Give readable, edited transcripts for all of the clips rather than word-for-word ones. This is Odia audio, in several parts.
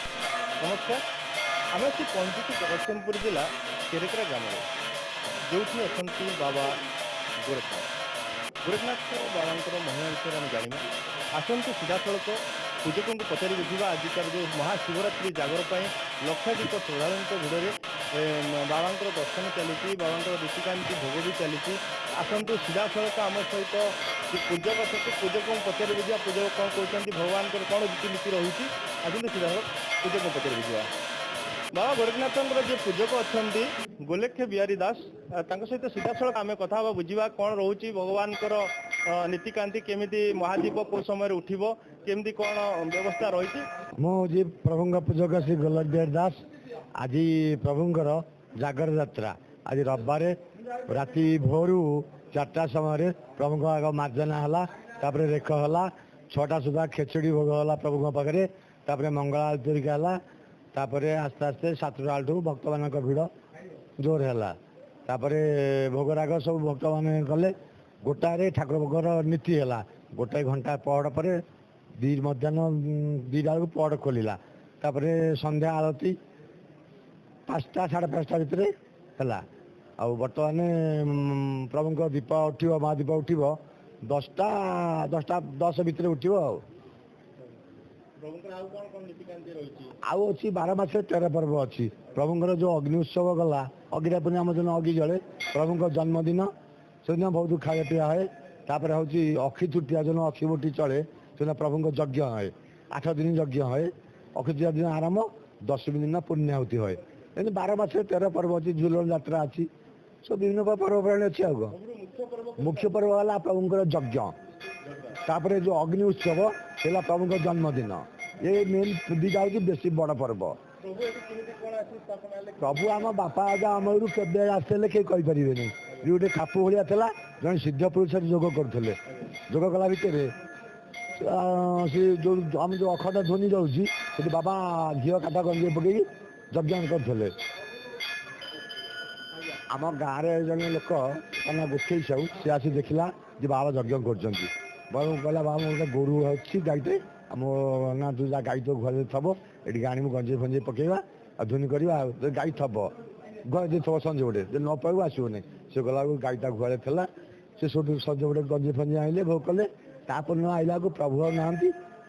नमस्कार आम अच्छी पहुंचुଛୁ जगतसिंहपुर जिला केरेकरा ग्राम जो बाबा गोरखनाथ बाबा महिमा विषय में जाना आसतु सीधा सड़क पूजकों को पचारि बुझा आजिकार जो महाशिवरात्रि जागर पर लक्षाधिक श्रद्धालुओं भिड़ बाबा दर्शन चली बाबा रीतिकांति भोग भी चली आसतु सीधा सड़क आम सहित पूजक अच्छे पूजकों पचारि बुझा पूजक कौन कहते भगवान कौन रीतिनीति रही आसतु सीधा सड़क पूजक पचारि बुझा बाबा गोरखनाथ जो पूजक अच्छा गोलेक्ष बिहारी दास सहित सीधा सड़क आम कथा बुझा कौन रोचे भगवान नीतिकांति केमी महादीप कौ समय उठब केमती कौन व्यवस्था रही मुझे प्रभु पूजक श्री गोलक बिहारी दास आज प्रभुंर जागर यात्रा आज रविवार राति भोरू 4टा समय प्रभु आग मार्जना है रेख है 6टा सुधा खेचड़ी भोग है प्रभु पाखे मंगला आरती है तापर आस्ते आस्ते 7टा बेलू भक्त मान भिड़ जोर है भोगराग सब भक्त मैंने कले गोटाए ठाकुर भोगर नीति है गोटाए घंटा पहड़ पर मध्याह्न 2टा बेलू पहड़ खोलला संध्या आरती 5टा 5:30 भितर है बर्तमान प्रभु दीप उठो महादीप उठब 10टा 10 भितर उठब आउ अच्छी 12 मास 13 पर्व अच्छी प्रभुंर जो अग्नि उत्सव गला अग्नि पूर्णिमा दिन अग्नि जले प्रभु जन्मदिन से दिन बहुत खाया पीया है तापर हूँ अक्षी तृतीया जो अक्षी बोटी चले से प्रभु यज्ञ है 8 दिन यज्ञ है अक्षी तृतीया दिन आरंभ 10वीं दिन पुण्याहुति है एमती 12 मास 13 पर्व अच्छी झूलन यात्रा अच्छी सब विभिन्न पर्वपराणी अच्छी आग मुख्य पर्व है प्रभुंर यज्ञ तापर जो अग्नि उत्सव है प्रभु जन्मदिन ये मेन दीटा हूँ बेसी बड़ पर्व प्रभु आम बापा आजा आम के आसते कहीं कहींपर गोटे खापु भाया था जन सिद्ध पुरुष जोग करुले जोग कला भितर सी जो आम जो अखंड ध्वनि जाऊँगी बाबा घी काटा गंजे पकई यज्ञ करुले आम गाँव जन लोक ना गोखे साहू सी आसी देखला जे बाबा यज्ञ कर बाबा कहला बाबा मोटे गोरु अच्छी गाईटे आम ना तू जा गाई तो घर थब ये आनी गंजे फंजे पकेवा ध्वनि करवा गाई थब घर थब संजे गोटे न पाइबू आसबनी से गला गाईटा घरे था से सब संजे गोटे गंजे फंजे आइले भोग कले तापर न आइला को प्रभु ना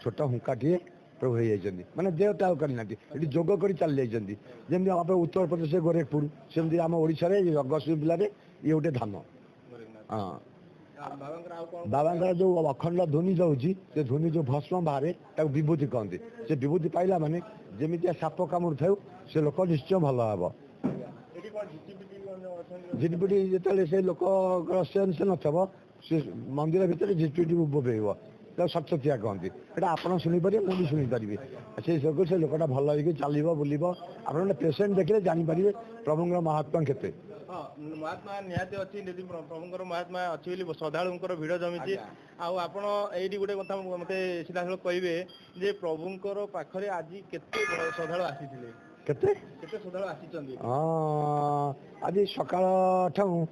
छोट हुकाटे प्रभु हो जाती मैंने देवता करना ये जोग कर चली जाती जमी आप उत्तर प्रदेश गोरखपुर सेमती आम ओडिशा जगतसिंह जिले ये गोटे धाम हाँ बाबा जो अखंड ध्वनि जाऊँगी से ध्वनि जो भस्म बाहर विभूति कहते से विभूति पाइला माने जमी साप कामुड़ था से लोक निश्चय भल हम झिटपिटी जो से लोक से नथब से मंदिर भितर झिटपिटी बोबेब सचतिया कहते यहाँ आप शुणिपारे मुझे शुणिपारे से लोकटा भल हो चलो बुलब आप पेसेंट देखिए जानीपारे प्रभुंर महात्मा केते महात्मा निहाती अच्छी प्रभुंर महात्मा अच्छी श्रद्धालुंर भिड़ जमी आपण ये गोटे कथा मत सीधा साल कहे जे प्रभुंर पाखरे आज केते श्रद्धालु आसी केते श्रद्धालु आसी आज सकाळ ठाऊ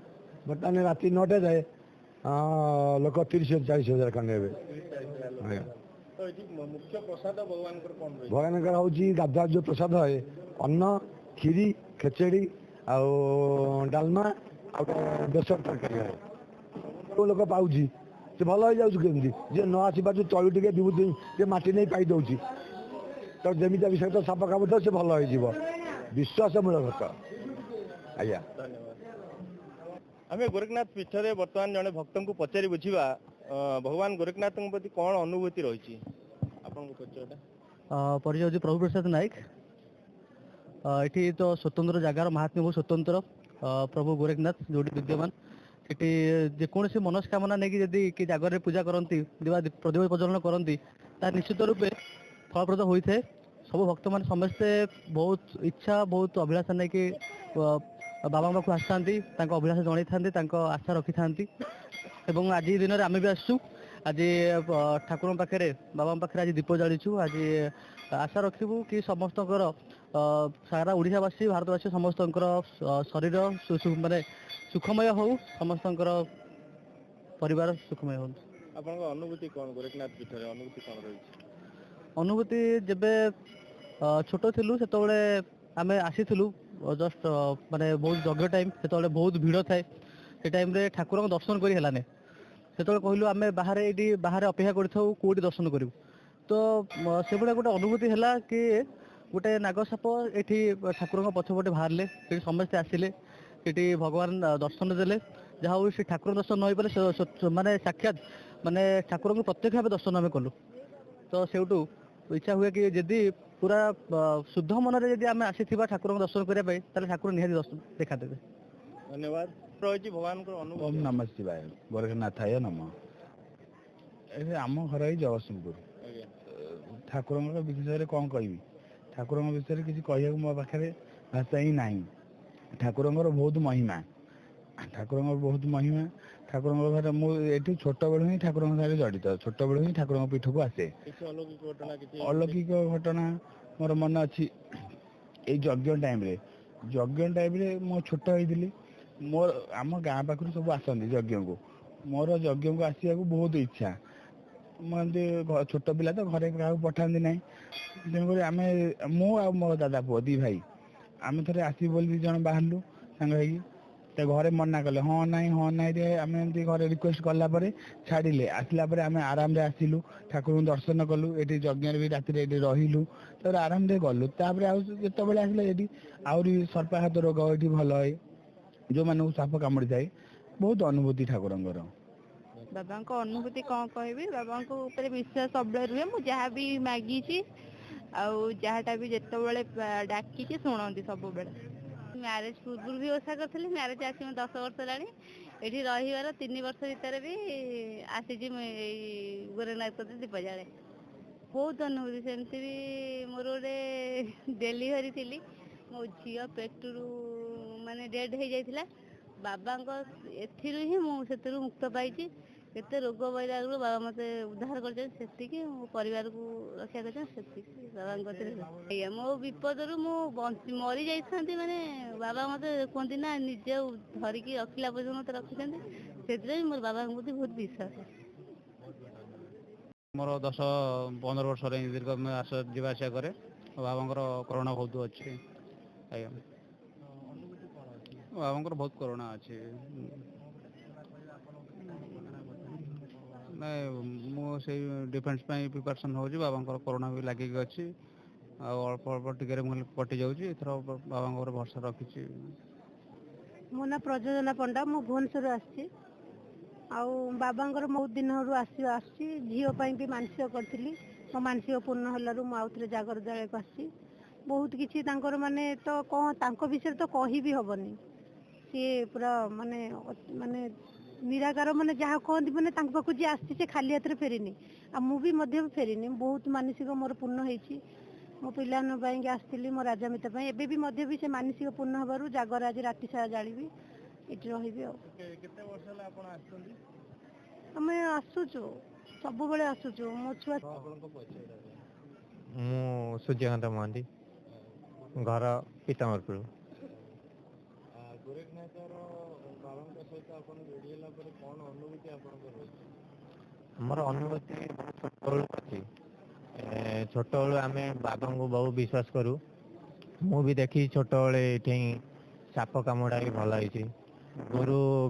बर्तमान राति 9टा जाए लोक 30,000-40,000 खंडे मुख्य प्रसाद भगवान हूँ गाधा जो प्रसाद है अन्न खीरी खेचेड़ी डालमा बेसर तरकारी है लोक पाँच से भल हो जाऊँगी जी न आसी पार्छ तलू टे विभूति मटी नहीं पाई दौर तो जमी विषय तो साप काम था से भल हो विश्वास मूलक आज्ञा आम गोरखनाथ पीठरे बर्तमान जड़े भक्त को पचारि बुझा भगवान गोरखनाथ प्रति कौन अनुभूति रही परिचय प्रभु प्रसाद नायक ये तो स्वतंत्र जगार महात्म्य बहुत स्वतंत्र प्रभु गोरखनाथ जो विद्यमान ये जेकोसी मनस्कामना नहीं जदि कि जागर पूजा करती प्रदीप प्रज्वलन करती निश्चित रूपे फलप्रद होता है सब भक्त मान समस्ते बहुत इच्छा बहुत अभिलाषा नहीं कि बाबा पाक आसता अभिलाषा जन था आशा रखी था आज दिन में आम भी आसु आज ठाकुर पाखे बाबा पाखे आज दीप जाचु आज आशा रखू कि समस्त सारा ओडावासी भारतवासी समस्त शरीर माने सुखमय हो समस्त परिवार सुखमय हो अनुभूति कौन गोरखनाथ पीठ अनुभूति कौन रही अनुभूति जब ଛୋଟ ଥିଲୁ ସେତେବେଳେ ଆମେ ଆସିଥିଲୁ ଜଷ୍ଟ ମାନେ ବହୁତ ଯଜ୍ଞ ଟାଇମ୍, ସେତେବେଳେ ବହୁତ ଭିଡ଼ ଥାଏ। ସେ ଟାଇମ୍ରେ ଠାକୁରଙ୍କ ଦର୍ଶନ କରି ହେଲାନି। ସେତେବେଳେ କହିଲୁ ଆମେ ବାହାରେ ଏଇଠି ବାହାରେ ଅପେକ୍ଷା କରିଥାଉ କୋଉଠି ଦର୍ଶନ କରିବୁ। ତ ସେଭଳିଆ ଗୋଟେ ଅନୁଭୂତି ହେଲା କି ଗୋଟେ ନାଗସାପ ଏଠି ଠାକୁରଙ୍କ ପଛପଟେ ବାହାରିଲେ, ସେଠି ସମସ୍ତେ ଆସିଲେ, ସେଠି ଭଗବାନ ଦର୍ଶନ ଦେଲେ। ଯାହା ହଉ ସେ ଠାକୁରଙ୍କ ଦର୍ଶନ ନ ହେଇପାରେ ମାନେ ସାକ୍ଷାତ ମାନେ ଠାକୁରଙ୍କୁ ପ୍ରତ୍ୟକ୍ଷ ଭାବେ ଦର୍ଶନ ଆମେ କଲୁ। ତ ସେଇଠୁ ଇଚ୍ଛା ହୁଏ କି ଯଦି ପୁରା ଶୁଦ୍ଧ ମନରେ ଯଦି ଆମେ ଆସିଥିବା ଠାକୁରଙ୍କ ଦର୍ଶନ କରିବା ପାଇଁ, ତାହେଲେ ଠାକୁର ନିହାତି ଦେଖାଦେବେ। ଧନ୍ୟବାଦ ରହିଛି ଭଗବାନଙ୍କର ଓମ୍ ଅନୁଭୂତି। ନମଃ ଶିବାୟ ଗୋରଖନାଥାୟ ନମଃ। ଏବେ ଆମ ଘର ଏଇ ଜଗତସିଂହପୁର। ଆଜ୍ଞା ଠାକୁରଙ୍କ ବିଷୟରେ କ'ଣ କହିବି, ଠାକୁରଙ୍କ ବିଷୟରେ କିଛି କହିବାକୁ ମୋ ପାଖରେ ଭାଷା ହିଁ ନାହିଁ। ଠାକୁରଙ୍କର ବହୁତ ମହିମା, ଠାକୁରଙ୍କର ବହୁତ ମହିମା। ଠାକୁରଙ୍କ ଘରେ ମୁଁ ଏଠି ଛୋଟବେଳୁ ହିଁ ଠାକୁରଙ୍କ ସାଙ୍ଗରେ ଜଡ଼ିତ, ଛୋଟବେଳୁ ହିଁ ଠାକୁରଙ୍କ ପୀଠକୁ ଆସେ। କିଛି ଅଲୌକିକ ଘଟଣା କିଛି ଅଲୌକିକ ଘଟଣା ମୋର ମନେ ଅଛି, ଏଇ ଯଜ୍ଞ ଟାଇମ୍ରେ ମୁଁ ଛୋଟ ହେଇଥିଲି। ମୋର ଆମ ଗାଁ ପାଖରୁ ସବୁ ଆସନ୍ତି ଯଜ୍ଞକୁ, ମୋର ଯଜ୍ଞକୁ ଆସିବାକୁ ବହୁତ ଇଚ୍ଛା। ମୁଁ ଏମିତି ଛୋଟ ପିଲା ତ ଘରେ କାହାକୁ ପଠାନ୍ତି ନାହିଁ। ତେଣୁକରି ମୁଁ ଆଉ ମୋ ଦାଦା ପୁଅ 2 ଭାଇ ଆମେ ଥରେ ଆସିବୁ ବୋଲି 2 ଜଣ ବାହାରିଲୁ ସାଙ୍ଗ ହେଇକି। ତ ଘରେ ମନା କଲେ, ହଁ ନାଇଁରେ ଆମେ ଏମିତି ଘରେ ରିକ୍ୱେଷ୍ଟ କଲା ପରେ ଛାଡ଼ିଲେ। ଆସିଲା ପରେ ଆମେ ଆରାମରେ ଆସିଲୁ, ଠାକୁରଙ୍କୁ ଦର୍ଶନ କଲୁ। ଏଠି ଯଜ୍ଞରେ ବି ରାତିରେ ଏଠି ରହିଲୁ, ତାପରେ ଆରାମରେ ଗଲୁ। ତାପରେ ଆଉ ଯେତେବେଳେ ଆସିଲେ ଏଠି ଆହୁରି ସର୍ପାଘାତ ରୋଗ ଏଠି ଭଲ ହୁଏ, ଯେଉଁମାନଙ୍କୁ ସାପ କାମୁଡ଼ିଥାଏ। ବହୁତ ଅନୁଭୂତି ଠାକୁରଙ୍କର। ବାବାଙ୍କ ଅନୁଭୂତି କ'ଣ କହିବି, ବାବାଙ୍କ ଉପରେ ବିଶ୍ୱାସ ସବୁବେଳେ ରୁହେ। ମୁଁ ଯାହା ବି ମାଗିଛି ଆଉ ଯାହାଟା ବି ଯେତେବେଳେ ଡାକିଛି ଶୁଣନ୍ତି ସବୁବେଳେ। ମ୍ୟାରେଜ ପୂର୍ବରୁ ବି ଓଷା କରିଥିଲି, ମ୍ୟାରେଜ ଆସି 10 ବର୍ଷ ହେଲାଣି। ଏଠି ରହିବାର 3 ବର୍ଷ ଭିତରେ ବି ଆସିଛି ମୁଁ ଏଇ ଗୋରେଖନାଥ କତିରେ ଦୀପ ଜାଳେ। ବହୁତ ଅନୁଭୂତି। ସେମିତି ବି ମୋର ଗୋଟେ ଡେଲିଭରି ଥିଲି, ମୋ ଝିଅ ପେଟରୁ ମାନେ ଡେଡ୍ ହେଇଯାଇଥିଲା। ବାବାଙ୍କ ଏଥିରୁ ହିଁ ମୁଁ ସେଥିରୁ ମୁକ୍ତ ପାଇଛି। କେତେ ରୋଗ ବୈରାଗରୁ ବାବା ମୋତେ ଉଦ୍ଧାର କରିଛନ୍ତି, ସେତିକି ମୋ ପରିବାରକୁ ରକ୍ଷା କରିଛନ୍ତି, ସେତିକି ବାବାଙ୍କ କତିରେ। ଆଜ୍ଞା, ମୋ ବିପଦରୁ ମୁଁ ମରି ଯାଇଥାନ୍ତି, ମାନେ ବାବା ମୋତେ କୁହନ୍ତି ନା ନିଜେ ଧରିକି ରଖିଲା ପର୍ଯ୍ୟନ୍ତ ମୋତେ ରଖିଛନ୍ତି। ସେଥିପାଇଁ ମୋର ବାବାଙ୍କ ପ୍ରତି ବହୁତ ବିଶ୍ୱାସ। ମୋର 10-15 ବର୍ଷରେ ଦୀର୍ଘ ଯିବା ଆସିବା କରେ। ବାବାଙ୍କର କରୁଣା ବହୁତ ଅଛି। ଆଜ୍ଞା, ବାବାଙ୍କର ବହୁତ କରୁଣା ଅଛି। ନାଇଁ, ମୁଁ ସେଇ ଡିଫେନ୍ସ ପାଇଁ ପ୍ରିପାରେସନ୍ ହେଉଛି। ବାବାଙ୍କର କରୁଣା ବି ଲାଗିକି ଅଛି, ଆଉ ଅଳ୍ପ ଟିକେରେ ମୁଁ କଟିଯାଉଛି। ଏଥର ବାବାଙ୍କ ଉପରେ ଭରସା ରଖିଛି। ମୋ ନାଁ ପ୍ରଯୋଜନା ପଣ୍ଡା, ମୁଁ ଭୁବନେଶ୍ୱରରୁ ଆସିଛି। ଆଉ ବାବାଙ୍କର ବହୁତ ଦିନରୁ ଆସୁଛି। ଝିଅ ପାଇଁ ବି ମାନସିକ କରିଥିଲି, ମୋ ମାନସିକ ପୂର୍ଣ୍ଣ ହେଲାରୁ ମୁଁ ଆଉଥରେ ଜାଗର ଜାଳିବାକୁ ଆସିଛି। ବହୁତ କିଛି ତାଙ୍କର ମାନେ ତ କ'ଣ ତାଙ୍କ ବିଷୟରେ ତ କହିବି ହେବନି। ସିଏ ପୁରା ମାନେ ନିରାକାର, ମାନେ ଯାହା କହନ୍ତି, ମାନେ ତାଙ୍କ ପାଖକୁ ଯିଏ ଆସିଛି ସେ ଖାଲି ହାତରେ ଫେରିନି। ଆଉ ମୁଁ ବି ମଧ୍ୟ ଫେରିନି। ବହୁତ ମାନସିକ ମୋର ପୂର୍ଣ୍ଣ ହେଇଛି। ମୋ ପିଲାମାନଙ୍କ ପାଇଁକି ଆସିଥିଲି, ମୋ ରାଜାମିତା ପାଇଁ। ଏବେ ବି ମଧ୍ୟ ବି ସେ ମାନସିକ ପୂର୍ଣ୍ଣ ହେବାରୁ ଜାଗର ଆଜି ରାତି ସାରା ଜାଳିବି, ଏଠି ରହିବି। ଆଉ କେତେ ବର୍ଷ ହେଲା ଆପଣ ଆସୁଛନ୍ତି? ଆମେ ଆସୁଛୁ, ସବୁବେଳେ ଆସୁଛୁ। ମୋ ଛୁଆ ଆପଣଙ୍କ ପରିଚୟଟା କଣ? ମୁଁ ସୂର୍ଯ୍ୟକାନ୍ତ ମହାନ୍ତି, ଘର ପିତାମ୍ବରପୁର। ଗୋରେଖନାଥର ବାବାଙ୍କ ସହିତ ଆପଣ ଯୋଡ଼ି ହେଲା ପରେ କ'ଣ ଅନୁଭୂତି ଆପଣଙ୍କର ରହିଛି? ଆମର ଅନୁଭୂତି ବହୁତ ଛୋଟବେଳୁ ଅଛି। ଛୋଟବେଳୁ ଆମେ ବାବାଙ୍କୁ ବହୁତ ବିଶ୍ୱାସ କରୁ। ମୁଁ ବି ଦେଖିଛି ଛୋଟବେଳେ ଏଠି ସାପ କାମୁଡ଼ା ବି ଭଲ ହେଇଛି।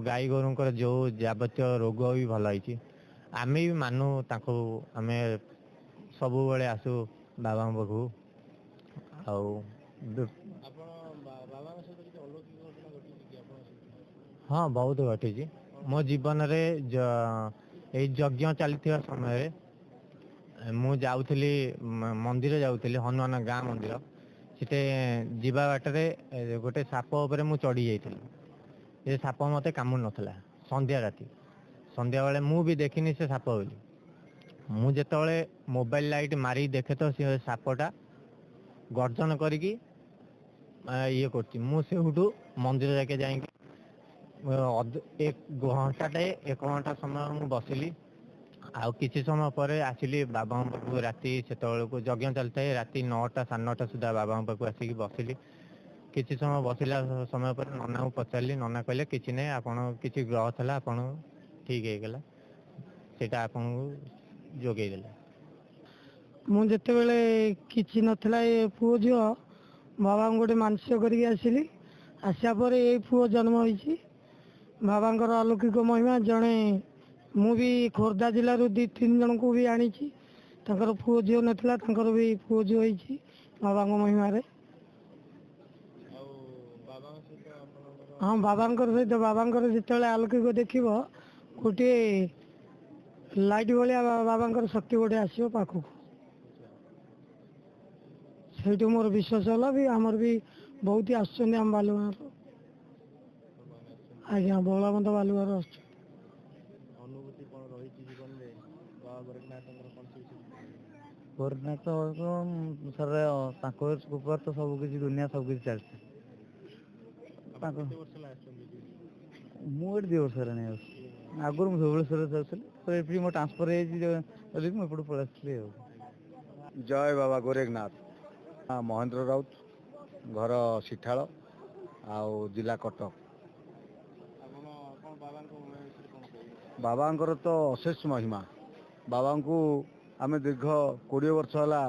ଗାଈ ଗୋରୁଙ୍କର ଯେଉଁ ଯାବତୀୟ ରୋଗ ବି ଭଲ ହେଇଛି। ଆମେ ବି ମାନୁ ତାଙ୍କୁ, ଆମେ ସବୁବେଳେ ଆସୁ ବାବାଙ୍କ ପାଖକୁ। ଆଉ ଆପଣ ବାବାଙ୍କ ସହିତ କିଛି ଅଲୌକିକ ଘଟଣା ଘଟିଛି କି ଆପଣଙ୍କ ସହିତ? ହଁ, ବହୁତ ଘଟିଛି ମୋ ଜୀବନରେ। ଏଇ ଯଜ୍ଞ ଚାଲିଥିବା ସମୟରେ ମୁଁ ଯାଉଥିଲି, ମନ୍ଦିର ଯାଉଥିଲି, ହନୁମାନ ଗାଁ ମନ୍ଦିର। ସେଠି ଯିବା ବାଟରେ ଗୋଟେ ସାପ ଉପରେ ମୁଁ ଚଢ଼ି ଯାଇଥିଲି। ସେ ସାପ ମୋତେ କାମୁଡ଼ି ନଥିଲା। ସନ୍ଧ୍ୟାବେଳେ ମୁଁ ବି ଦେଖିନି ସେ ସାପ ବୋଲି। ମୁଁ ଯେତେବେଳେ ମୋବାଇଲ ଲାଇଟ୍ ମାରିକି ଦେଖେ ତ ସେ ସାପଟା ଗର୍ଜନ କରିକି ଇଏ କରୁଛି। ମୁଁ ସେଇଠୁ ମନ୍ଦିର ଯାକେ ଯାଇକି 1 ଘଣ୍ଟା ସମୟ ମୁଁ ବସିଲି। ଆଉ କିଛି ସମୟ ପରେ ଆସିଲି ବାବାଙ୍କ ପାଖକୁ। ରାତି ସେତେବେଳକୁ ଯଜ୍ଞ ଚାଲିଥାଏ, ରାତି 9ଟା 9:30 ସୁଦ୍ଧା ବାବାଙ୍କ ପାଖକୁ ଆସିକି ବସିଲି। କିଛି ସମୟ ବସିଲା ସମୟ ପରେ ନନାଙ୍କୁ ପଚାରିଲି। ନନା କହିଲେ କିଛି ନାହିଁ, ଆପଣ କିଛି ଗ୍ରହ ଥିଲା, ଆପଣ ଠିକ୍ ହେଇଗଲା, ସେଇଟା ଆପଣଙ୍କୁ ଯୋଗେଇ ଦେଲେ। ମୁଁ ଯେତେବେଳେ କିଛି ନଥିଲା ଏ ପୁଅ ଝିଅ ବାବାଙ୍କୁ ଗୋଟେ ମାନସିକ କରିକି ଆସିଲି। ଆସିବା ପରେ ଏଇ ପୁଅ ଜନ୍ମ ହୋଇଛି। ବାବାଙ୍କର ଅଲୌକିକ ମହିମା। ଜଣେ ମୁଁ ବି ଖୋର୍ଦ୍ଧା ଜିଲ୍ଲାରୁ 2-3 ଜଣଙ୍କୁ ବି ଆଣିଛି, ତାଙ୍କର ପୁଅ ଝିଅ ନଥିଲା, ତାଙ୍କର ବି ପୁଅ ଝିଅ ହେଇଛି ବାବାଙ୍କ ମହିମାରେ। ହଁ, ବାବାଙ୍କର ସହିତ ବାବାଙ୍କର ଯେତେବେଳେ ଆଲୌକିକ ଦେଖିବ ଗୋଟିଏ ଲାଇଟ୍ ଭଳିଆ ବାବାଙ୍କର ଶକ୍ତି ଗୋଟେ ଆସିବ ପାଖକୁ। ସେଇଠୁ ମୋର ବିଶ୍ୱାସ ହେଲା ବି। ଆମର ବି ବହୁତ ଆସୁଛନ୍ତି ଆମ ବାଲୁଗାଁର। ଆଜ୍ଞା, ବଳବନ୍ତ ବାଲୁଗାଁର ଆସୁଛନ୍ତି। ଅନୁଭୂତି କ'ଣ ରହିଛି ଜୀବନରେ ବାବା ଗୋରେଖନାଥଙ୍କର କ'ଣ କିଛି? ଗୋରେଖନାଥ ସାର୍ ତାଙ୍କ କୃପାରେ ତ ସବୁ କିଛି ଦୁନିଆ ସବୁ କିଛି ଚାଲିଛି। କେତେ ବର୍ଷ ହେଲା ଆସୁଛନ୍ତି? ମୁଁ ଏଠି 2 ବର୍ଷ ହେଲାଣି ଆସୁଛି। ଆଗରୁ ମୁଁ ଭୁବନେଶ୍ୱରରେ ଯାଉଥିଲି, ତ ଏଠି ମୋ ଟ୍ରାନ୍ସଫର ହେଇଯାଇଛି ମୁଁ ଏପଟୁ ପଳେଇ ଆସିଥିଲି ଆଉ। ଜୟ ବାବା ଗୋରେଖନାଥ। ମହେନ୍ଦ୍ର ରାଉତ, ଘର ସିଠାଳ, ଆଉ ଜିଲ୍ଲା କଟକ। ବାବାଙ୍କର ତ ଅଶେଷ ମହିମା। ବାବାଙ୍କୁ ଆମେ ଦୀର୍ଘ 20 ବର୍ଷ ହେଲା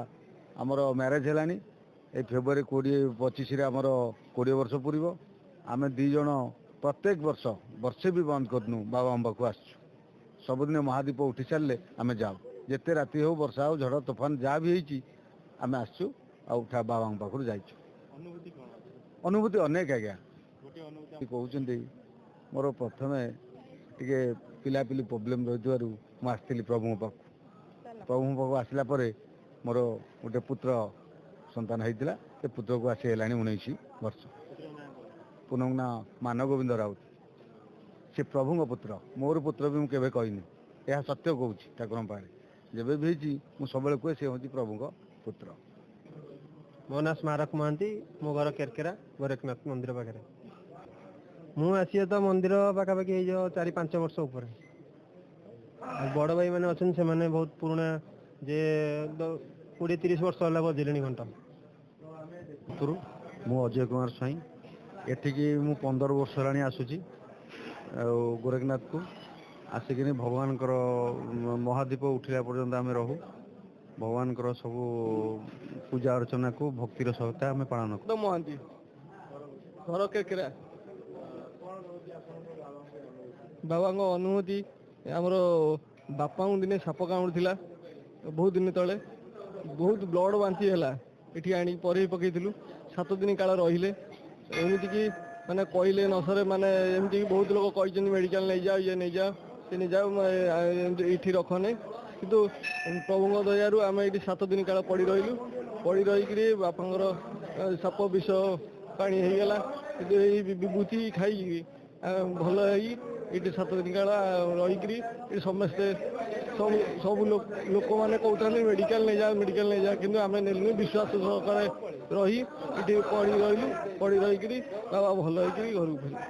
ଆମର ମ୍ୟାରେଜ୍ ହେଲାଣି। ଏଇ ଫେବୃଆରୀ 25ରେ ଆମର 20 ବର୍ଷ ପୂରିବ। ଆମେ 2 ଜଣ ପ୍ରତ୍ୟେକ ବର୍ଷ ବର୍ଷେ ବି ବନ୍ଦ କରିନୁ ବାବାଙ୍କ ପାଖକୁ ଆସୁଛୁ। ସବୁଦିନ ମହାଦୀପ ଉଠି ସାରିଲେ ଆମେ ଯାଉ। ଯେତେ ରାତି ହେଉ, ବର୍ଷା ହେଉ, ଝଡ଼ ତୋଫାନ ଯାହା ବି ହେଇଛି ଆମେ ଆସିଛୁ ଆଉ ବାବାଙ୍କ ପାଖରୁ ଯାଇଛୁ। ଅନୁଭୂତି କ'ଣ? ଅନୁଭୂତି ଅନେକ ଆଜ୍ଞା। ଗୋଟିଏ ଅନୁଭୂତି କହୁଛନ୍ତି ମୋର ପ୍ରଥମେ ଟିକେ ପିଲାପିଲି ପ୍ରୋବ୍ଲେମ୍ ରହିଥିବାରୁ ମୁଁ ଆସିଥିଲି ପ୍ରଭୁଙ୍କ ପାଖକୁ। ପ୍ରଭୁଙ୍କ ପାଖକୁ ଆସିଲା ପରେ ମୋର ଗୋଟେ ପୁତ୍ର ସନ୍ତାନ ହେଇଥିଲା। ସେ ପୁତ୍ରକୁ ଆସି ହେଲାଣି 19 ବର୍ଷ। ପୁନଃ ନାଁ ମାନଗୋବିନ୍ଦ ରାଉତ। ସେ ପ୍ରଭୁଙ୍କ ପୁତ୍ର। ମୋର ପୁତ୍ର ବି ମୁଁ କେବେ କହିନି, ଏହା ସତ୍ୟ କହୁଛି ଠାକୁରଙ୍କ ପାଖରେ। ଯେବେ ବି ହେଇଛି ମୁଁ ସବୁବେଳେ କୁହେ ସେ ହେଉଛି ପ୍ରଭୁଙ୍କ ପୁତ୍ର। ମୋ ନାଁ ସ୍ମାରକ ମହାନ୍ତି, ମୋ ଘର କେରକେରା, ଗୋରେଖନାଥ ମନ୍ଦିର ପାଖରେ। ମୁଁ ଆସିବା ତ ମନ୍ଦିର ପାଖାପାଖି ହେଇଯିବ 4-5 ବର୍ଷ ଉପରେ। ଆଉ ବଡ଼ ଭାଇମାନେ ଅଛନ୍ତି, ସେମାନେ ବହୁତ ପୁରୁଣା, ଯେ 20-30 ବର୍ଷ ହେଲା ବଜେଇଲେଣି ଘଣ୍ଟ। ମୁଁ ଅଜୟ କୁମାର ସ୍ୱାଇଁ। ଏଠିକି ମୁଁ 15 ବର୍ଷ ହେଲାଣି ଆସୁଛି ଆଉ ଗୋରେଖନାଥକୁ। ଆସିକିନି ଭଗବାନଙ୍କର ମହାଦୀପ ଉଠିଲା ପର୍ଯ୍ୟନ୍ତ ଆମେ ରହୁ। ଭଗବାନଙ୍କର ସବୁ ପୂଜା ଅର୍ଚ୍ଚନାକୁ ଭକ୍ତିର ସହିତ ଆମେ ପାଳନ କରୁ। ମହାନ୍ତି, ଘର କେରକେରା। ବାବାଙ୍କ ଅନୁଭୂତି, ଆମର ବାପାଙ୍କୁ ଦିନେ ସାପ କାମୁଡ଼ିଥିଲା ବହୁତ ଦିନ ତଳେ। ବହୁତ ବ୍ଲଡ଼ ବାନ୍ତି ହେଲା। ଏଠି ଆଣିକି ପରେଇ ପକେଇଥିଲୁ। 7 ଦିନ କାଳ ରହିଲେ। ଏମିତିକି ମାନେ କହିଲେ ନ ସରେ, ମାନେ ଏମିତିକି ବହୁତ ଲୋକ କହିଛନ୍ତି ମେଡ଼ିକାଲ ନେଇଯାଅ, ଇଏ ନେଇଯାଅ, ସେ ନେଇଯାଅ, ଏଇଠି ରଖନି। କିନ୍ତୁ ପ୍ରଭୁଙ୍କ ଦୟାରୁ ଆମେ ଏଇଠି 7 ଦିନ କାଳ ପଡ଼ି ରହିଲୁ। ପଡ଼ି ରହିକିରି ବାପାଙ୍କର ସାପ ବିଷ ପାଣି ହେଇଗଲା। କିନ୍ତୁ ଏଇ ବିଭୂତି ଖାଇକି ଭଲ ହେଇ ଏଇଠି 7 ଦିନ କାଳ ରହିକିରି ଏଠି ସମସ୍ତେ ସବୁ ଲୋକମାନେ କହୁଥାନ୍ତି ମେଡ଼ିକାଲ ନେଇଯାଅ, କିନ୍ତୁ ଆମେ ନେଲୁନି। ବିଶ୍ୱାସ ସହକାରେ ରହି ଏଠି ପଡ଼ି ରହିକିରି ବାବା ଭଲ ହେଇକିରି ଘରକୁ ଫେରିଲୁ।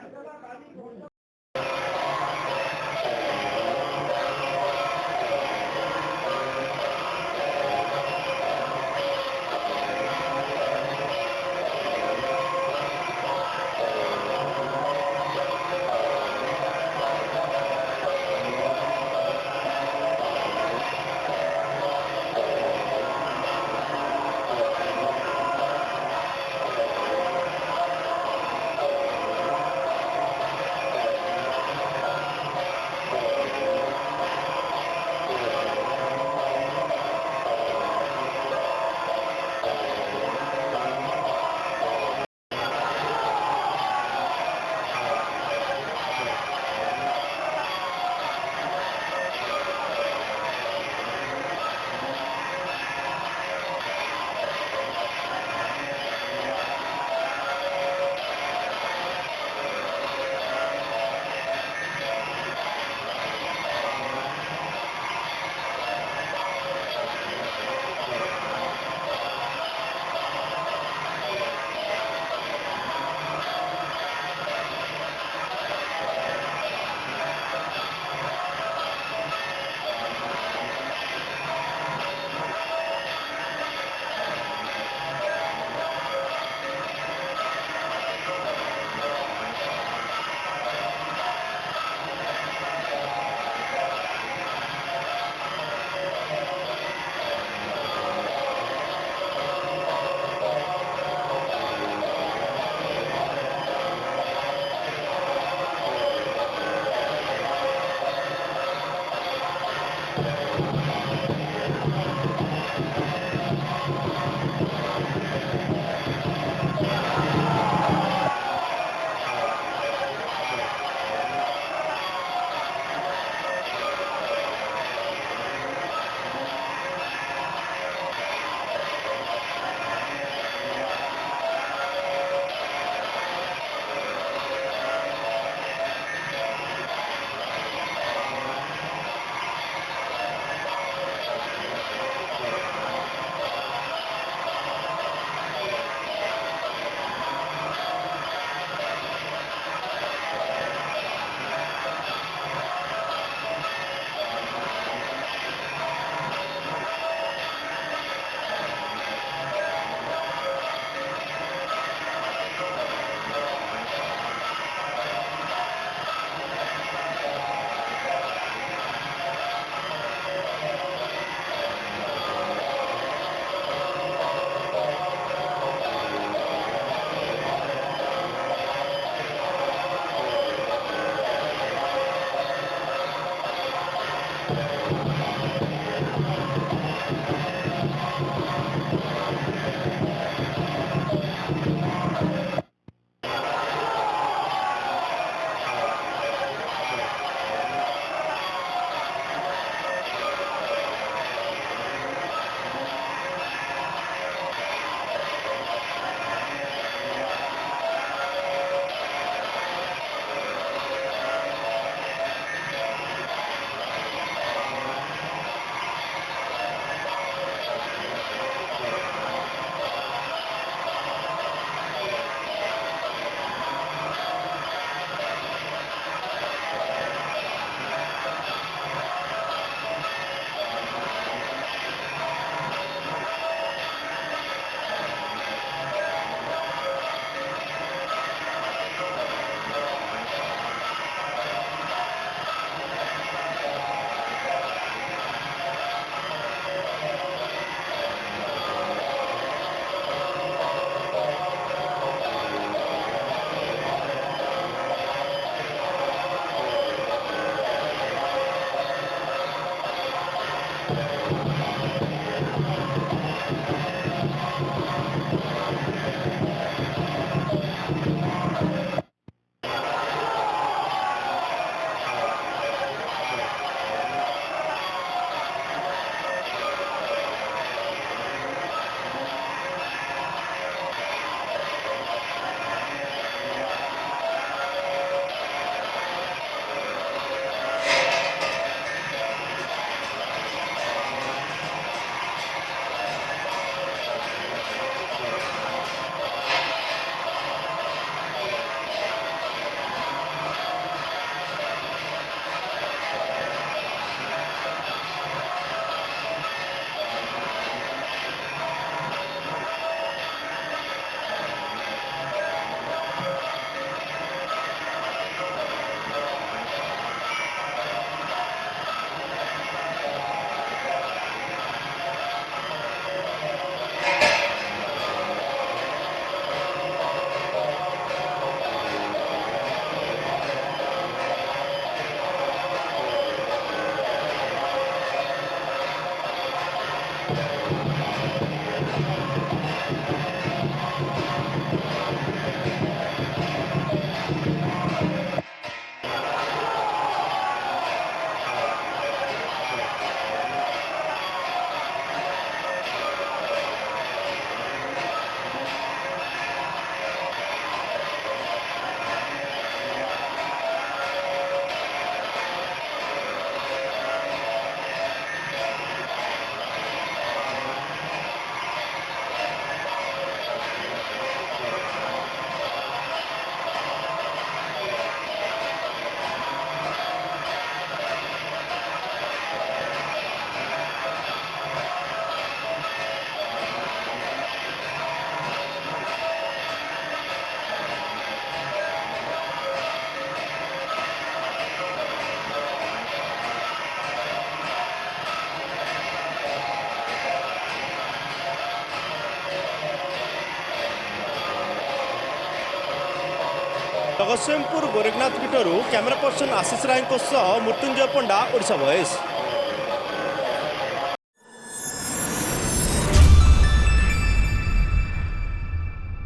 जगतसिंहपुर गोरखनाथ पीठर कैमेरा पर्सन आशीष राय मृत्युंजय पंडा ओडिशा वॉइस।